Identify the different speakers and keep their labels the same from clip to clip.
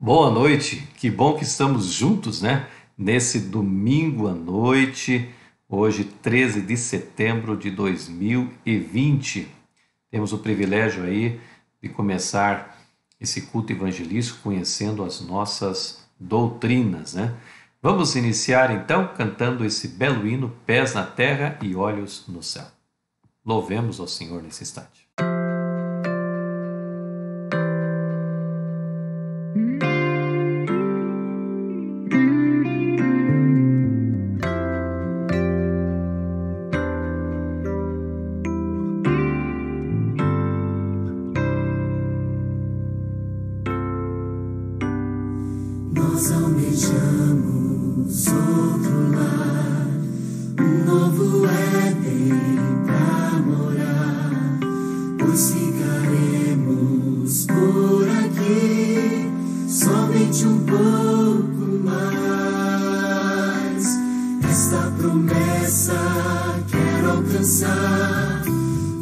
Speaker 1: Boa noite, que bom que estamos juntos, né? Nesse domingo à noite, hoje 13 de setembro de 2020. Temos o privilégio aí de começar esse culto evangelístico conhecendo as nossas doutrinas, né? Vamos iniciar então cantando esse belo hino, Pés na Terra e Olhos no Céu. Louvemos ao Senhor nesse instante.
Speaker 2: Nós almejamos outro lar, um novo Éden pra morar, pois ficaremos por aqui somente um pouco mais. Esta promessa quero alcançar,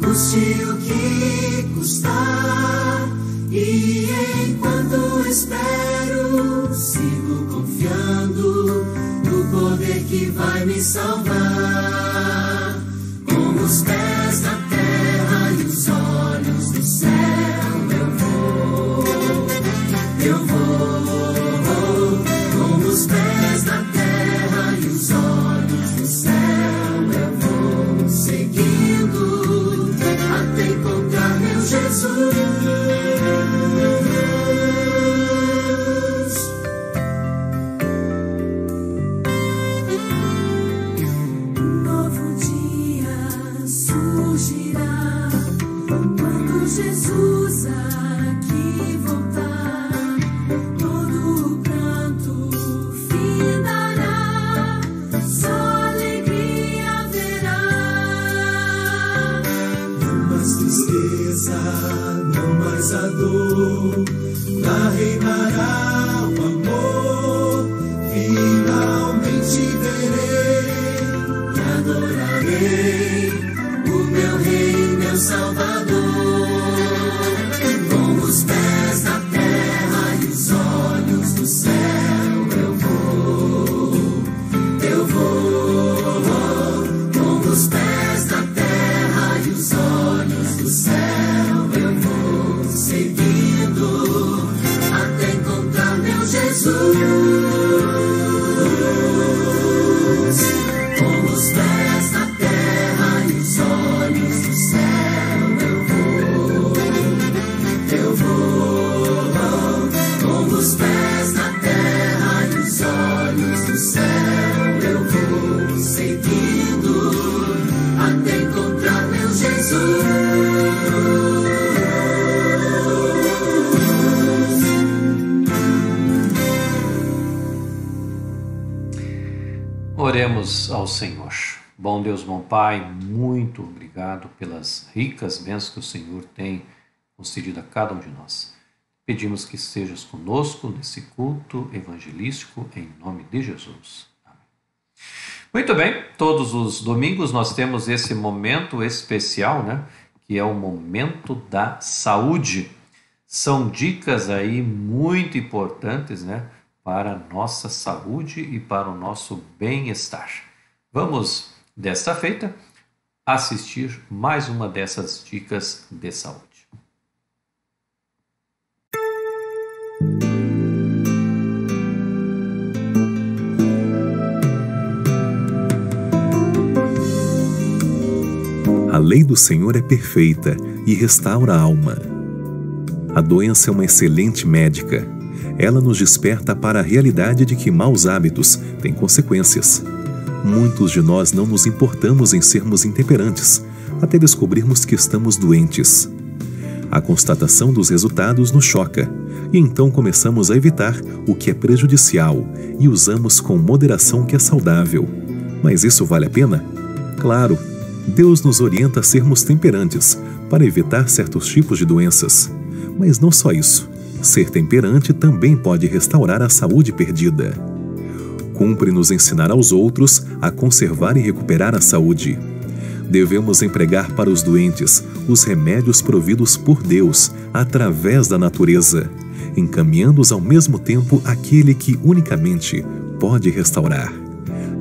Speaker 2: custe o que custar, e enquanto espero, sigo confiando no poder que vai me salvar. Com os pés na terra e os olhos no céu, eu vou. Com os pés na terra e os olhos no céu, eu vou seguindo até encontrar meu Jesus. Jesus aqui voltar, todo o pranto findará, só alegria haverá. Não mais tristeza, não mais a dor, lá reinará o amor. Finalmente verei e adorarei o meu Rei, meu Salvador. Os pés na terra e os olhos no céu, eu vou. Com os pés na terra e os olhos no céu, eu vou seguindo até encontrar meu Jesus. Com os pés na terra e os olhos no céu, eu vou. Com os pés na terra e os olhos no céu, eu vou seguindo até encontrar meu Jesus.
Speaker 1: Oremos ao Senhor. Bom Deus, bom Pai, muito obrigado pelas ricas bênçãos que o Senhor tem concedido a cada um de nós. Pedimos que estejas conosco nesse culto evangelístico, em nome de Jesus. Amém. Muito bem, todos os domingos nós temos esse momento especial, né? Que é o momento da saúde. São dicas aí muito importantes, né? Para a nossa saúde e para o nosso bem-estar. Vamos, desta feita, assistir mais uma dessas dicas de saúde.
Speaker 3: A lei do Senhor é perfeita e restaura a alma. A doença é uma excelente médica. Ela nos desperta para a realidade de que maus hábitos têm consequências. Muitos de nós não nos importamos em sermos intemperantes, até descobrirmos que estamos doentes. A constatação dos resultados nos choca, e então começamos a evitar o que é prejudicial e usamos com moderação o que é saudável. Mas isso vale a pena? Claro! Deus nos orienta a sermos temperantes para evitar certos tipos de doenças. Mas não só isso. Ser temperante também pode restaurar a saúde perdida. Cumpre nos ensinar aos outros a conservar e recuperar a saúde. Devemos empregar para os doentes os remédios providos por Deus através da natureza, encaminhando-os ao mesmo tempo àquele que unicamente pode restaurar.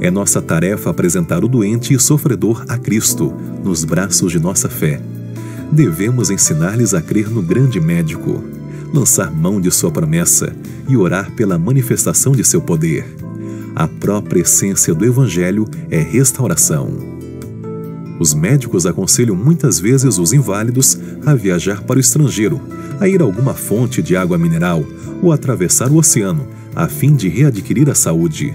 Speaker 3: É nossa tarefa apresentar o doente e sofredor a Cristo nos braços de nossa fé. Devemos ensinar-lhes a crer no grande médico, lançar mão de sua promessa e orar pela manifestação de seu poder. A própria essência do Evangelho é restauração. Os médicos aconselham muitas vezes os inválidos a viajar para o estrangeiro, a ir a alguma fonte de água mineral ou atravessar o oceano, a fim de readquirir a saúde.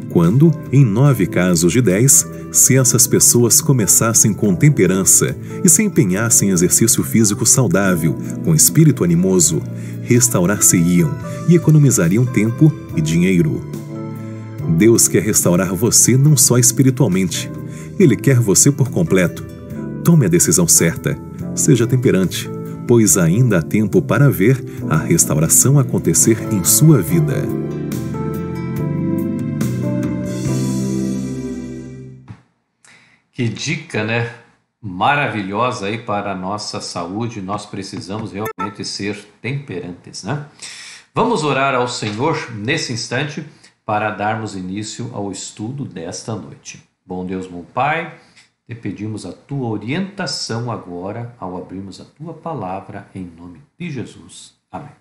Speaker 3: Quando, em 9 casos de 10, se essas pessoas começassem com temperança e se empenhassem em exercício físico saudável, com espírito animoso, restaurar-se-iam e economizariam tempo e dinheiro. Deus quer restaurar você não só espiritualmente, Ele quer você por completo. Tome a decisão certa, seja temperante, pois ainda há tempo para ver a restauração acontecer em sua vida.
Speaker 1: Que dica, né? Maravilhosa aí para a nossa saúde. Nós precisamos realmente ser temperantes, né? Vamos orar ao Senhor nesse instante para darmos início ao estudo desta noite. Bom Deus, bom Pai, te pedimos a tua orientação agora ao abrirmos a tua palavra em nome de Jesus. Amém.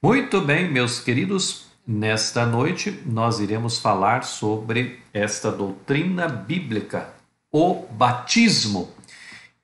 Speaker 1: Muito bem, meus queridos, nesta noite nós iremos falar sobre esta doutrina bíblica, o batismo.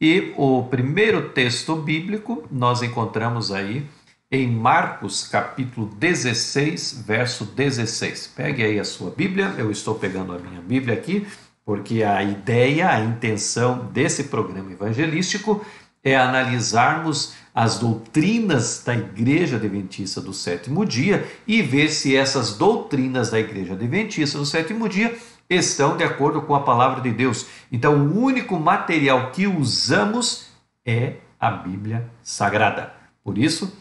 Speaker 1: E o primeiro texto bíblico nós encontramos aí em Marcos capítulo 16, verso 16. Pegue aí a sua Bíblia, eu estou pegando a minha Bíblia aqui, porque a ideia, a intenção desse programa evangelístico é analisarmos as doutrinas da Igreja Adventista do Sétimo Dia e ver se essas doutrinas da Igreja Adventista do Sétimo Dia estão de acordo com a palavra de Deus. Então, o único material que usamos é a Bíblia Sagrada. Por isso,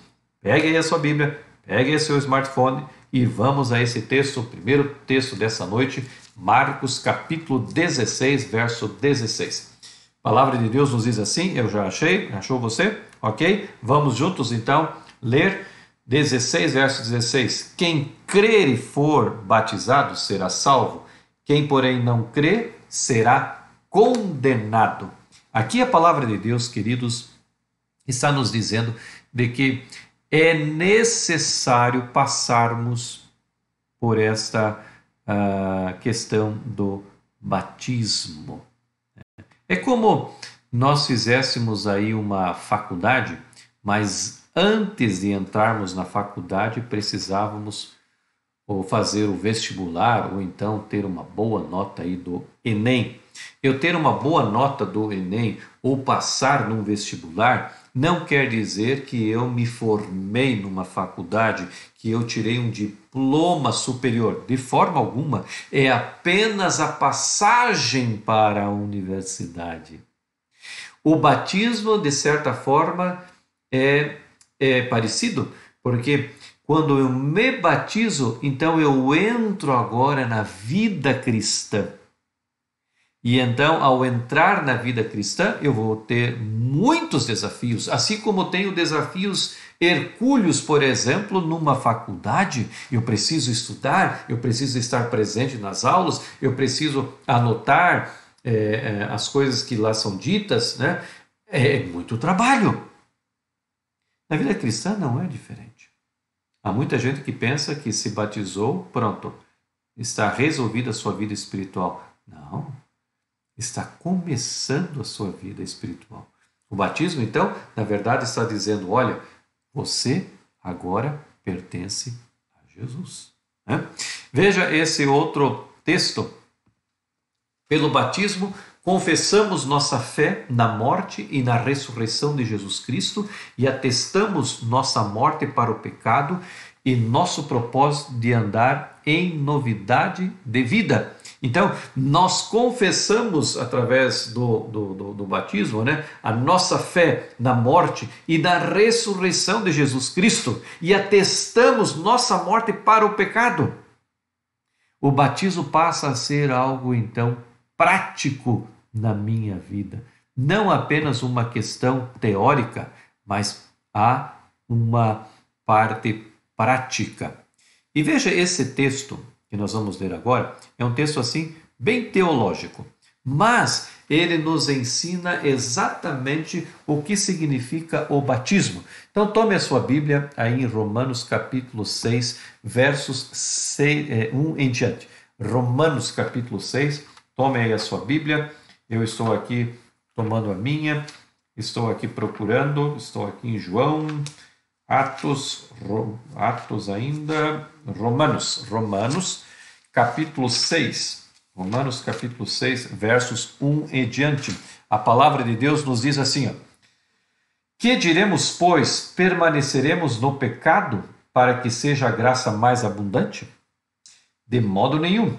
Speaker 1: pegue aí a sua Bíblia, pegue aí seu smartphone e vamos a esse texto, o primeiro texto dessa noite, Marcos capítulo 16, verso 16. A palavra de Deus nos diz assim, eu já achei, achou você? Ok? Vamos juntos então ler 16, verso 16. Quem crer e for batizado será salvo. Quem, porém, não crê, será condenado. Aqui a palavra de Deus, queridos, está nos dizendo de que é necessário passarmos por esta questão do batismo. É como nós fizéssemos aí uma faculdade, mas antes de entrarmos na faculdade precisávamos ou fazer o vestibular, ou então ter uma boa nota aí do Enem. Eu ter uma boa nota do Enem ou passar num vestibular não quer dizer que eu me formei numa faculdade, que eu tirei um diploma superior. De forma alguma, é apenas a passagem para a universidade. O batismo, de certa forma, é parecido, porque quando eu me batizo, então eu entro agora na vida cristã. E então, ao entrar na vida cristã, eu vou ter muitos desafios, assim como tenho desafios hercúleos, por exemplo, numa faculdade. Eu preciso estudar, eu preciso estar presente nas aulas, eu preciso anotar as coisas que lá são ditas, né? É muito trabalho. Na vida cristã não é diferente. Há muita gente que pensa que se batizou, pronto, está resolvida a sua vida espiritual. Não, está começando a sua vida espiritual. O batismo, então, na verdade está dizendo, olha, você agora pertence a Jesus. Né? Veja esse outro texto. Pelo batismo, confessamos nossa fé na morte e na ressurreição de Jesus Cristo e atestamos nossa morte para o pecado e nosso propósito de andar em novidade de vida. Então, nós confessamos através do batismo, né, a nossa fé na morte e na ressurreição de Jesus Cristo e atestamos nossa morte para o pecado. O batismo passa a ser algo, então, prático na minha vida. Não apenas uma questão teórica, mas há uma parte prática. E veja, esse texto que nós vamos ler agora é um texto assim bem teológico, mas ele nos ensina exatamente o que significa o batismo. Então tome a sua Bíblia aí em Romanos capítulo 6, versos 1 em diante. Romanos capítulo 6, tome aí a sua Bíblia. Eu estou aqui tomando a minha, estou aqui procurando, estou aqui em João, Atos ainda, Romanos capítulo 6. Romanos capítulo 6, versos 1 em diante. A palavra de Deus nos diz assim, ó: que diremos, pois, permaneceremos no pecado para que seja a graça mais abundante? De modo nenhum.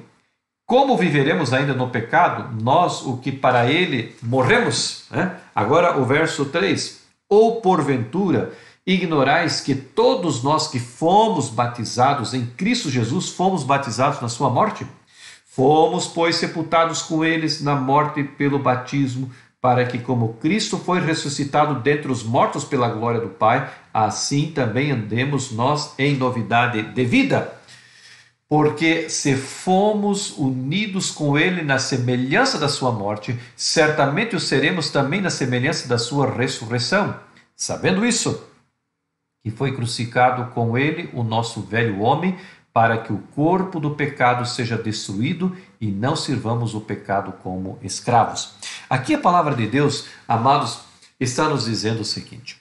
Speaker 1: Como viveremos ainda no pecado, nós, o que para ele morremos? Agora o verso 3. Ou porventura ignorais que todos nós que fomos batizados em Cristo Jesus, fomos batizados na sua morte? Fomos, pois, sepultados com eles na morte pelo batismo, para que, como Cristo foi ressuscitado dentre os mortos pela glória do Pai, assim também andemos nós em novidade de vida. Porque se fomos unidos com ele na semelhança da sua morte, certamente o seremos também na semelhança da sua ressurreição. Sabendo isso, que foi crucificado com ele o nosso velho homem, para que o corpo do pecado seja destruído e não sirvamos o pecado como escravos. Aqui a palavra de Deus, amados, está nos dizendo o seguinte: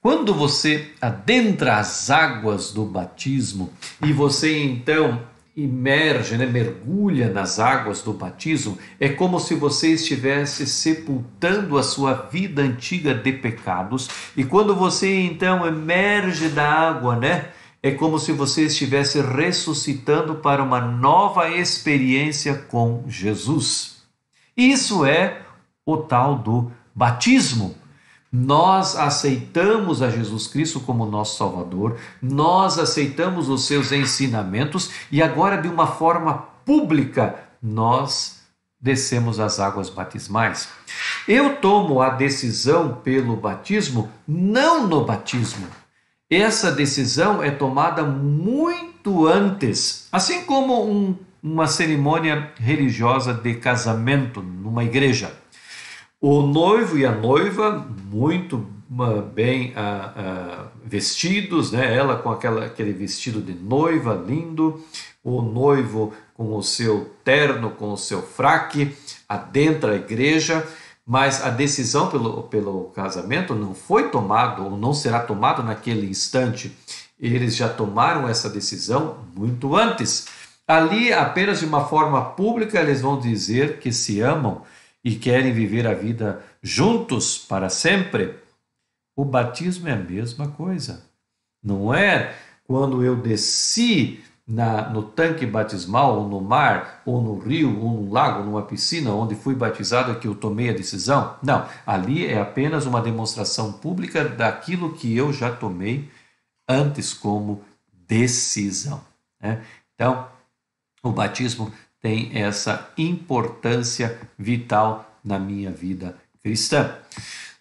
Speaker 1: quando você adentra as águas do batismo e você então imerge, mergulha nas águas do batismo, é como se você estivesse sepultando a sua vida antiga de pecados, e quando você então emerge da água, é como se você estivesse ressuscitando para uma nova experiência com Jesus. Isso é o tal do batismo. Nós aceitamos a Jesus Cristo como nosso Salvador, nós aceitamos os seus ensinamentos e agora, de uma forma pública, nós descemos as águas batismais. Eu tomo a decisão pelo batismo não no batismo. Essa decisão é tomada muito antes, assim como uma cerimônia religiosa de casamento numa igreja. O noivo e a noiva, muito bem vestidos, ela com aquele vestido de noiva lindo, o noivo com o seu terno, com o seu fraque, adentra a igreja, mas a decisão pelo casamento não foi tomada, ou não será tomada naquele instante. Eles já tomaram essa decisão muito antes. Ali, apenas de uma forma pública, eles vão dizer que se amam e querem viver a vida juntos para sempre. O batismo é a mesma coisa. Não é quando eu desci no tanque batismal, ou no mar, ou no rio, ou no lago, numa piscina, onde fui batizado, que eu tomei a decisão. Não, ali é apenas uma demonstração pública daquilo que eu já tomei antes como decisão. Então, o batismo tem essa importância vital na minha vida cristã.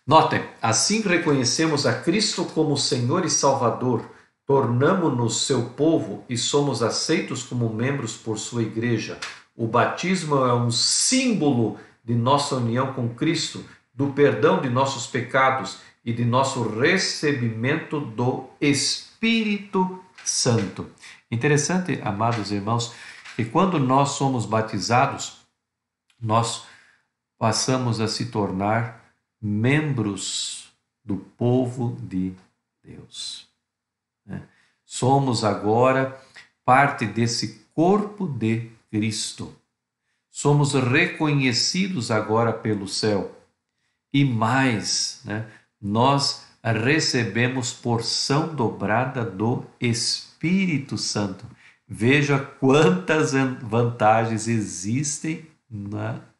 Speaker 1: Notem, assim reconhecemos a Cristo como Senhor e Salvador, tornamo-nos seu povo e somos aceitos como membros por sua igreja. O batismo é um símbolo de nossa união com Cristo, do perdão de nossos pecados e de nosso recebimento do Espírito Santo. Interessante, amados irmãos, que quando nós somos batizados, nós passamos a se tornar membros do povo de Deus. Somos agora parte desse corpo de Cristo. Somos reconhecidos agora pelo céu. E mais, nós recebemos porção dobrada do Espírito Santo. Veja quantas vantagens existem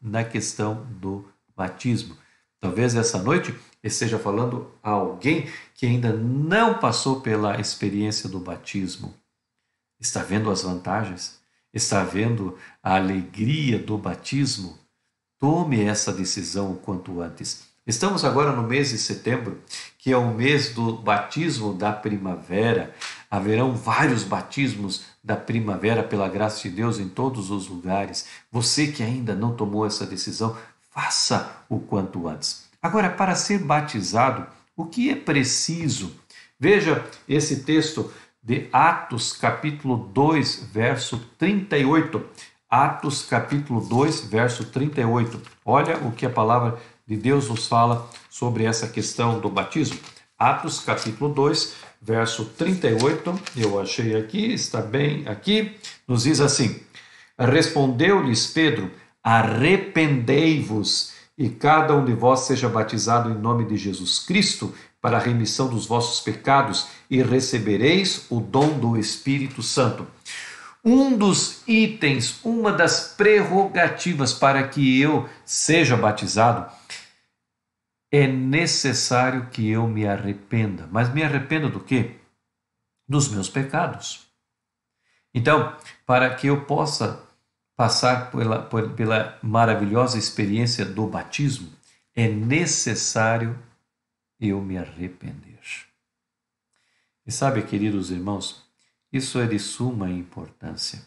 Speaker 1: na questão do batismo. Talvez essa noite esteja falando a alguém que ainda não passou pela experiência do batismo. Está vendo as vantagens? Está vendo a alegria do batismo? tome essa decisão o quanto antes. Estamos agora no mês de setembro, que é o mês do batismo da primavera. Haverão vários batismos da primavera pela graça de Deus em todos os lugares. Você que ainda não tomou essa decisão, faça o quanto antes. Agora, para ser batizado, o que é preciso? Veja esse texto de Atos capítulo 2, verso 38. Atos capítulo 2, verso 38. Olha o que a palavra de Deus nos fala sobre essa questão do batismo. Atos capítulo 2, verso 38. Eu achei aqui, está bem aqui. Nos diz assim: respondeu-lhes Pedro: arrependei-vos e cada um de vós seja batizado em nome de Jesus Cristo para a remissão dos vossos pecados e recebereis o dom do Espírito Santo. Um dos itens, uma das prerrogativas para que eu seja batizado, é necessário que eu me arrependa. Mas me arrependa do quê? Dos meus pecados. Então, para que eu possa passar pela maravilhosa experiência do batismo, é necessário eu me arrepender. E sabe, queridos irmãos, isso é de suma importância.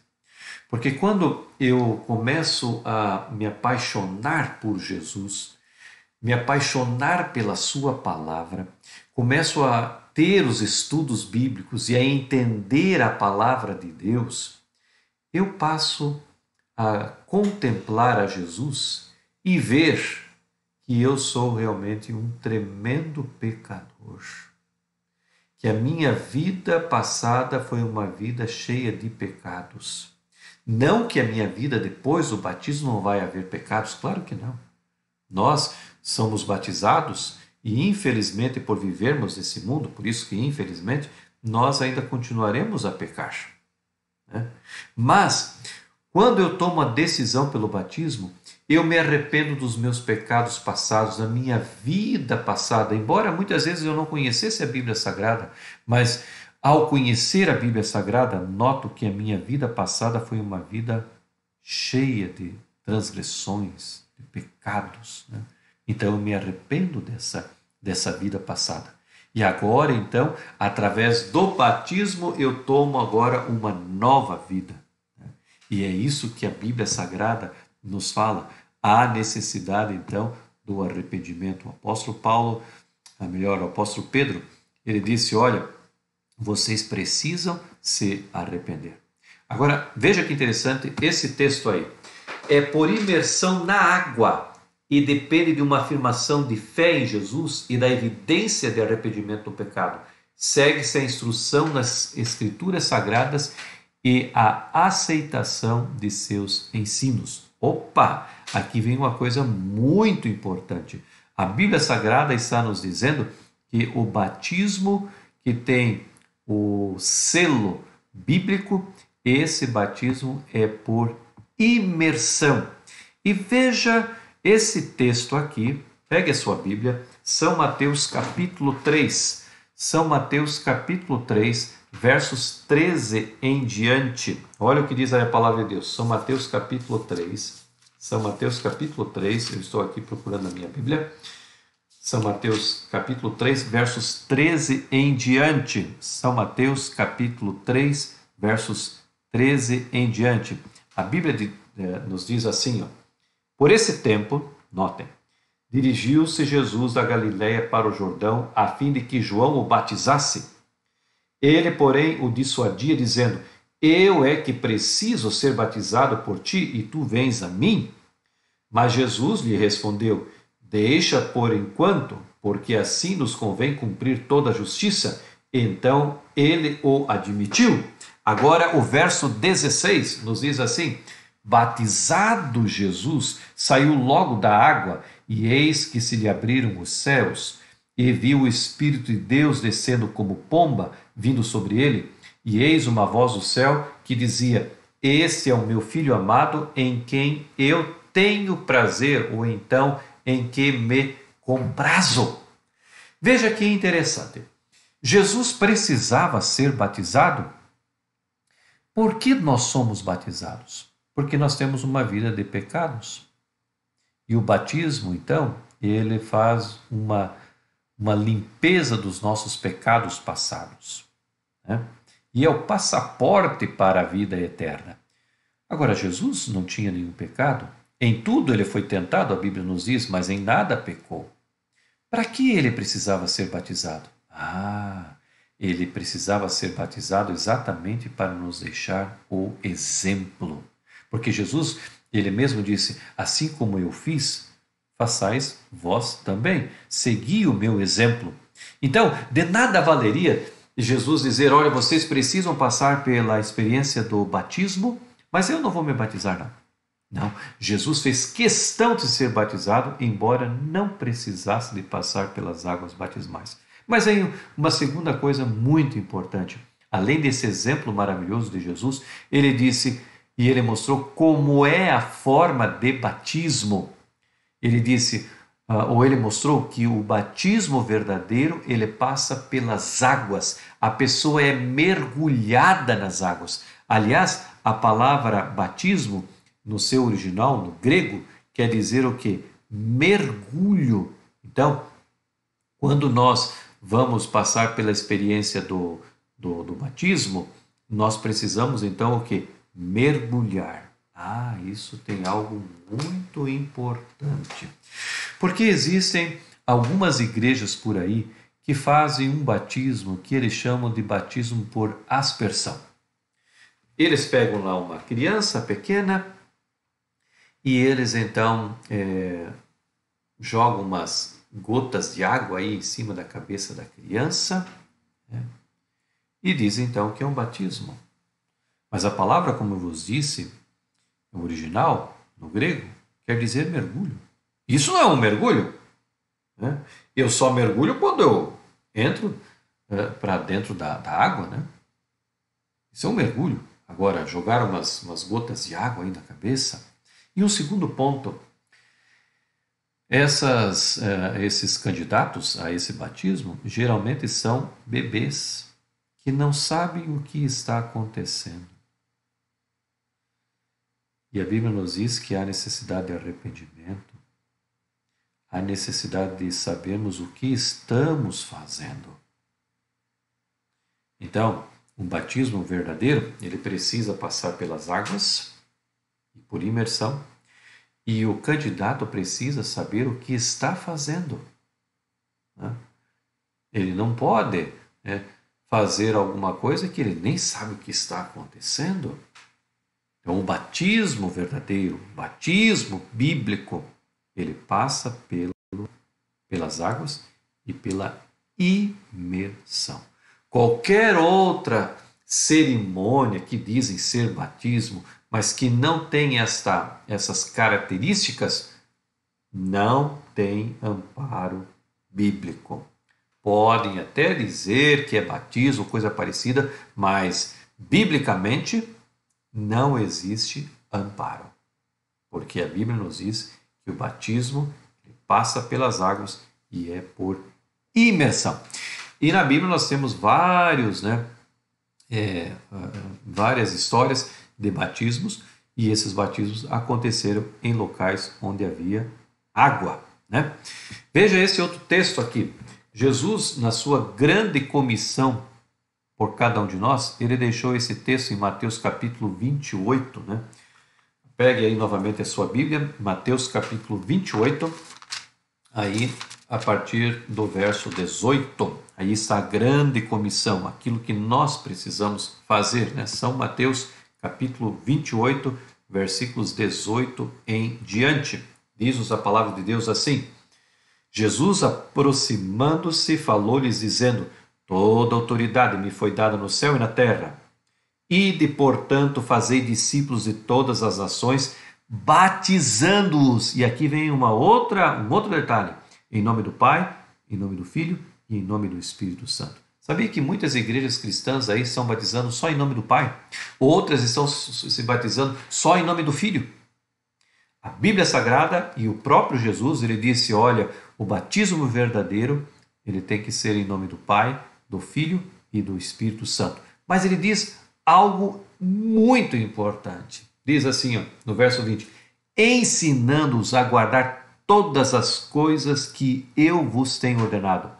Speaker 1: Porque quando eu começo a me apaixonar por Jesus, me apaixonar pela sua palavra, começo a ter os estudos bíblicos e a entender a palavra de Deus, eu passo a contemplar a Jesus e ver que eu sou realmente um tremendo pecador. Que a minha vida passada foi uma vida cheia de pecados. Não que a minha vida depois do batismo não vai haver pecados, claro que não. Nós somos batizados e infelizmente por vivermos nesse mundo, por isso que infelizmente nós ainda continuaremos a pecar, né? Mas quando eu tomo a decisão pelo batismo, eu me arrependo dos meus pecados passados, da minha vida passada. Embora muitas vezes eu não conhecesse a Bíblia Sagrada, mas ao conhecer a Bíblia Sagrada, noto que a minha vida passada foi uma vida cheia de transgressões, de pecados, né? Então eu me arrependo dessa vida passada. E agora, então, através do batismo, eu tomo agora uma nova vida. E é isso que a Bíblia Sagrada nos fala. Há necessidade, então, do arrependimento. O apóstolo Paulo, o apóstolo Pedro, ele disse, olha, vocês precisam se arrepender. Agora, veja que interessante esse texto aí. É por imersão na água e depende de uma afirmação de fé em Jesus e da evidência de arrependimento do pecado. Segue-se a instrução nas Escrituras Sagradas e a aceitação de seus ensinos. Opa! Aqui vem uma coisa muito importante. A Bíblia Sagrada está nos dizendo que o batismo que tem o selo bíblico, esse batismo é por imersão. E veja esse texto aqui, pegue a sua Bíblia, São Mateus capítulo 3. São Mateus capítulo 3, versos 13 em diante. Olha o que diz aí a palavra de Deus. São Mateus capítulo 3. São Mateus capítulo 3. Eu estou aqui procurando a minha Bíblia. São Mateus capítulo 3, versos 13 em diante. São Mateus capítulo 3, versos 13 em diante. A Bíblia nos diz assim, ó. Por esse tempo, notem, dirigiu-se Jesus da Galiléia para o Jordão, a fim de que João o batizasse. Ele, porém, o dissuadia, dizendo, eu é que preciso ser batizado por ti, e tu vens a mim? Mas Jesus lhe respondeu, deixa por enquanto, porque assim nos convém cumprir toda a justiça. Então ele o admitiu. Agora o verso 16 nos diz assim, batizado Jesus, saiu logo da água, e eis que se lhe abriram os céus, e viu o Espírito de Deus descendo como pomba, vindo sobre ele, e eis uma voz do céu que dizia, este é o meu Filho amado, em quem eu tenho prazer, ou então, em que me comprazo. Veja que interessante. Jesus precisava ser batizado. Por que nós somos batizados? Porque nós temos uma vida de pecados. E o batismo, então, ele faz uma limpeza dos nossos pecados passados, né? E é o passaporte para a vida eterna. Agora, Jesus não tinha nenhum pecado. Em tudo ele foi tentado, a Bíblia nos diz, mas em nada pecou. Para que ele precisava ser batizado? Ele precisava ser batizado exatamente para nos deixar o exemplo. Porque Jesus, ele mesmo disse, assim como eu fiz, façais vós também. Segui o meu exemplo. Então, de nada valeria Jesus dizer, olha, vocês precisam passar pela experiência do batismo, mas eu não vou me batizar, não. Não, Jesus fez questão de ser batizado, embora não precisasse de passar pelas águas batismais. Mas aí uma segunda coisa muito importante. Além desse exemplo maravilhoso de Jesus, ele disse e ele mostrou como é a forma de batismo. Ele disse, ou ele mostrou que o batismo verdadeiro, ele passa pelas águas. A pessoa é mergulhada nas águas. Aliás, a palavra batismo, no seu original, no grego, quer dizer o quê? Mergulho. Então, quando nós vamos passar pela experiência do batismo, nós precisamos então o quê? Mergulhar. Isso tem algo muito importante. Porque existem algumas igrejas por aí que fazem um batismo que eles chamam de batismo por aspersão. Eles pegam lá uma criança pequena e eles então jogam umas gotas de água aí em cima da cabeça da criança, né? E dizem então que é um batismo. Mas a palavra, como eu vos disse, no original, no grego, quer dizer mergulho. Isso não é um mergulho, né? Eu só mergulho quando eu entro para dentro da água, né? Isso é um mergulho. Agora, jogar umas gotas de água aí na cabeça. E um segundo ponto, esses candidatos a esse batismo geralmente são bebês que não sabem o que está acontecendo. E a Bíblia nos diz que há necessidade de arrependimento, há necessidade de sabermos o que estamos fazendo. Então, um batismo verdadeiro, ele precisa passar pelas águas, por imersão, e o candidato precisa saber o que está fazendo, né? Ele não pode fazer alguma coisa que ele nem sabe o que está acontecendo. Então, o batismo verdadeiro, o batismo bíblico, ele passa pelas águas e pela imersão. Qualquer outra cerimônia que dizem ser batismo, mas que não tem essas características, não tem amparo bíblico. Podem até dizer que é batismo, coisa parecida, mas biblicamente não existe amparo. Porque a Bíblia nos diz que o batismo passa pelas águas e é por imersão. E na Bíblia nós temos várias histórias de batismos, e esses batismos aconteceram em locais onde havia água, né? Veja esse outro texto aqui. Jesus, na sua grande comissão por cada um de nós, ele deixou esse texto em Mateus capítulo 28, né? Pegue aí novamente a sua Bíblia, Mateus capítulo 28, aí a partir do verso 18. Aí está a grande comissão, aquilo que nós precisamos fazer, né? São Mateus capítulo 28, versículos 18 em diante. Diz-nos a palavra de Deus assim: Jesus, aproximando-se, falou-lhes dizendo: toda autoridade me foi dada no céu e na terra. Ide, portanto, fazei discípulos de todas as nações, batizando-os. E aqui vem um outro detalhe: em nome do Pai, em nome do Filho e em nome do Espírito Santo. Sabia que muitas igrejas cristãs aí estão batizando só em nome do Pai? Outras estão se batizando só em nome do Filho? A Bíblia Sagrada e o próprio Jesus, ele disse, olha, o batismo verdadeiro, ele tem que ser em nome do Pai, do Filho e do Espírito Santo. Mas ele diz algo muito importante. Diz assim, no verso 20, ensinando-os a guardar todas as coisas que eu vos tenho ordenado.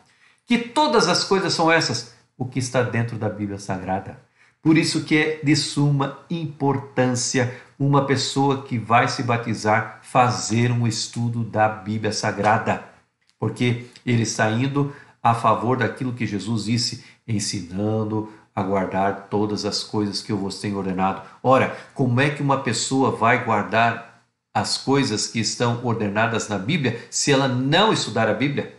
Speaker 1: Que todas as coisas são essas? O que está dentro da Bíblia Sagrada. Por isso que é de suma importância uma pessoa que vai se batizar fazer um estudo da Bíblia Sagrada, porque ele está indo a favor daquilo que Jesus disse, ensinando a guardar todas as coisas que eu vos tenho ordenado. Ora, como é que uma pessoa vai guardar as coisas que estão ordenadas na Bíblia se ela não estudar a Bíblia?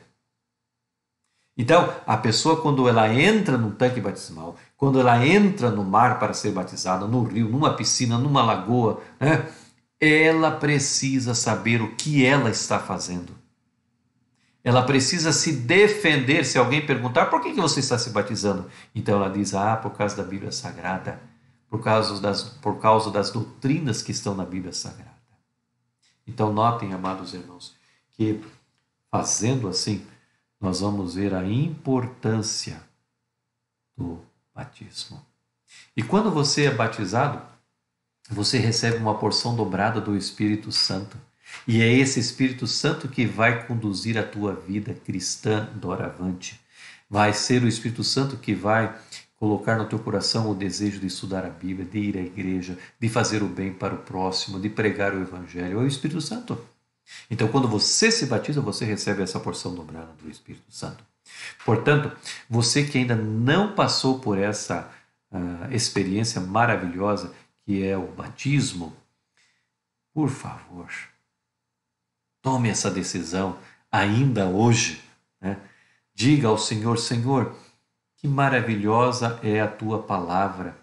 Speaker 1: Então, a pessoa, quando ela entra num tanque batismal, quando ela entra no mar para ser batizada, no rio, numa piscina, numa lagoa, né, ela precisa saber o que ela está fazendo. Ela precisa se defender se alguém perguntar por que você está se batizando. Então ela diz, por causa da Bíblia Sagrada, por causa das doutrinas que estão na Bíblia Sagrada. Então notem, amados irmãos, que fazendo assim, nós vamos ver a importância do batismo. E quando você é batizado, você recebe uma porção dobrada do Espírito Santo. E é esse Espírito Santo que vai conduzir a tua vida cristã doravante. Vai ser o Espírito Santo que vai colocar no teu coração o desejo de estudar a Bíblia, de ir à igreja, de fazer o bem para o próximo, de pregar o Evangelho. É o Espírito Santo. Então, quando você se batiza, você recebe essa porção dobrada do Espírito Santo. Portanto, você que ainda não passou por essa experiência maravilhosa que é o batismo, por favor, tome essa decisão ainda hoje, né? Diga ao Senhor, Senhor, que maravilhosa é a tua palavra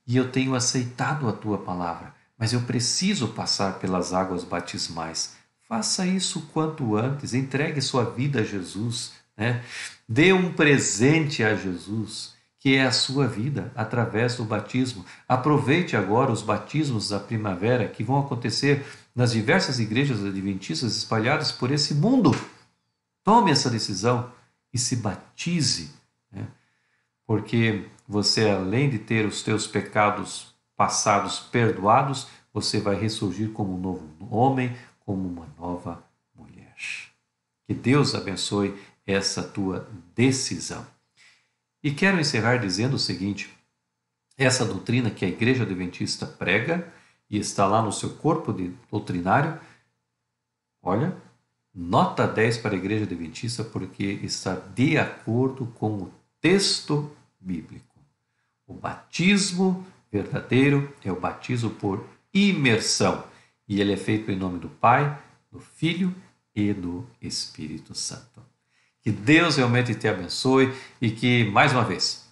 Speaker 1: e eu tenho aceitado a tua palavra, mas eu preciso passar pelas águas batismais. Faça isso quanto antes, entregue sua vida a Jesus, né? Dê um presente a Jesus, que é a sua vida, através do batismo. Aproveite agora os batismos da primavera que vão acontecer nas diversas igrejas adventistas espalhadas por esse mundo. Tome essa decisão e se batize, né? Porque você, além de ter os teus pecados passados perdoados, você vai ressurgir como um novo homem, como uma nova mulher. Que Deus abençoe essa tua decisão. E quero encerrar dizendo o seguinte, essa doutrina que a Igreja Adventista prega e está lá no seu corpo doutrinário, olha, nota 10 para a Igreja Adventista porque está de acordo com o texto bíblico. O batismo verdadeiro é o batismo por imersão e ele é feito em nome do Pai, do Filho e do Espírito Santo. Que Deus realmente te abençoe e que, mais uma vez,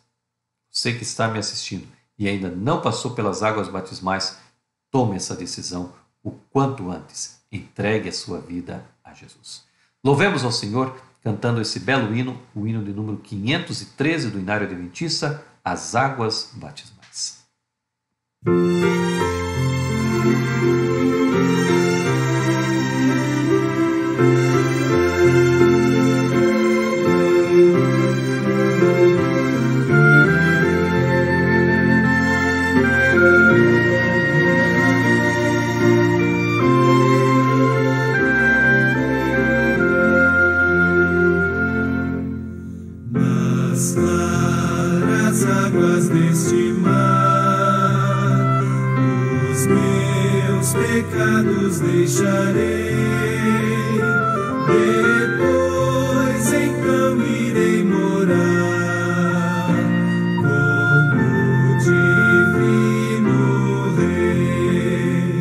Speaker 1: você que está me assistindo e ainda não passou pelas águas batismais, tome essa decisão o quanto antes. Entregue a sua vida a Jesus. Louvemos ao Senhor cantando esse belo hino, o hino de número 513 do Inário Adventista, As Águas Batismais.
Speaker 2: Pecados deixarei, depois então irei morar como divino Rei.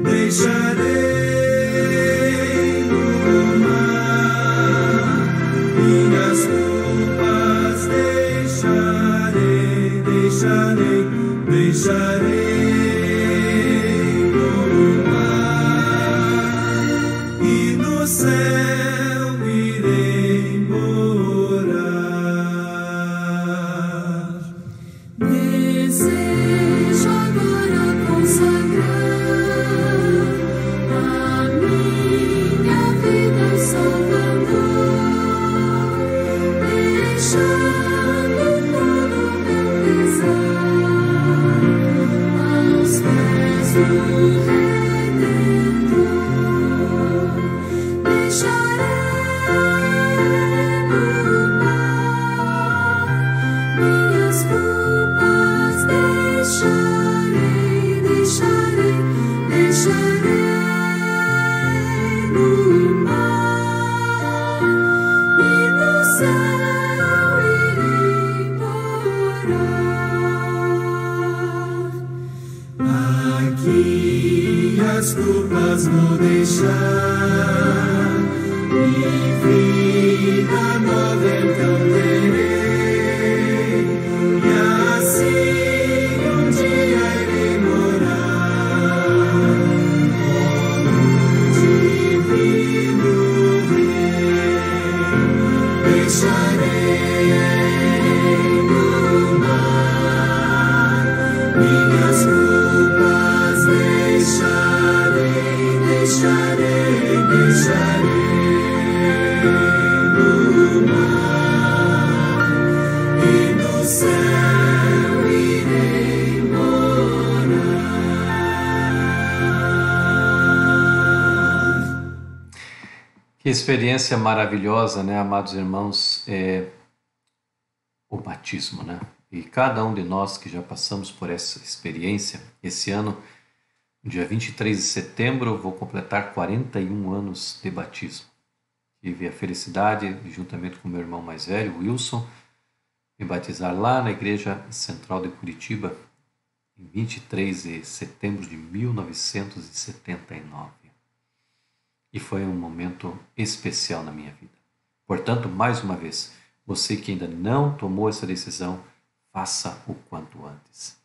Speaker 2: Deixarei no mar minhas culpas, deixarei. No céu irei morar. Desejo agora consagrar a minha vida ao Salvador, deixando todo meu pesar. minhas culpas vou deixar, e vida nova então terei, e assim um dia irei morar com o divino Rei. Deixarei no mar minhas culpas, deixarei no mar, e no céu irei morar.
Speaker 1: Que experiência maravilhosa, né, amados irmãos, o batismo, né? E cada um de nós que já passamos por essa experiência, esse ano, no dia 23 de setembro, eu vou completar 41 anos de batismo. Tive a felicidade, juntamente com meu irmão mais velho, Wilson, me batizar lá na Igreja Central de Curitiba, em 23 de setembro de 1979. E foi um momento especial na minha vida. Portanto, mais uma vez, você que ainda não tomou essa decisão, faça o quanto antes.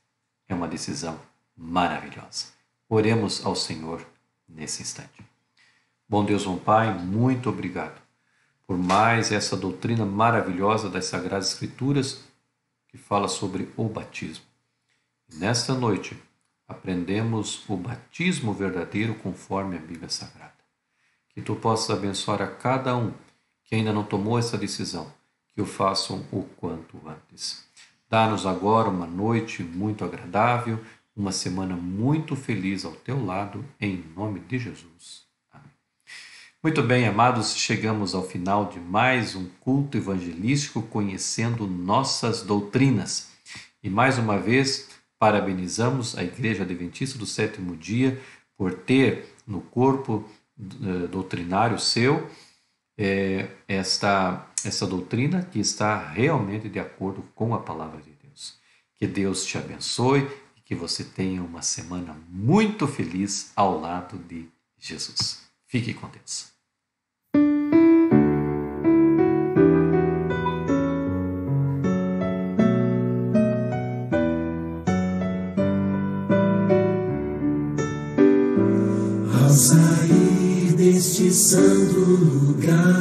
Speaker 1: É uma decisão maravilhosa. Oremos ao Senhor nesse instante. Bom Deus, bom Pai, muito obrigado por mais essa doutrina maravilhosa das Sagradas Escrituras que fala sobre o batismo. E nesta noite, aprendemos o batismo verdadeiro conforme a Bíblia Sagrada. Que Tu possas abençoar a cada um que ainda não tomou essa decisão, que o façam o quanto antes. Dá-nos agora uma noite muito agradável, uma semana muito feliz ao Teu lado, em nome de Jesus. Amém. Muito bem, amados, chegamos ao final de mais um culto evangelístico conhecendo nossas doutrinas. E mais uma vez, parabenizamos a Igreja Adventista do Sétimo Dia por ter no corpo doutrinário seu essa doutrina que está realmente de acordo com a palavra de Deus. Que Deus te abençoe e que você tenha uma semana muito feliz ao lado de Jesus. Fique com Deus.
Speaker 2: Ao sair deste santo lugar,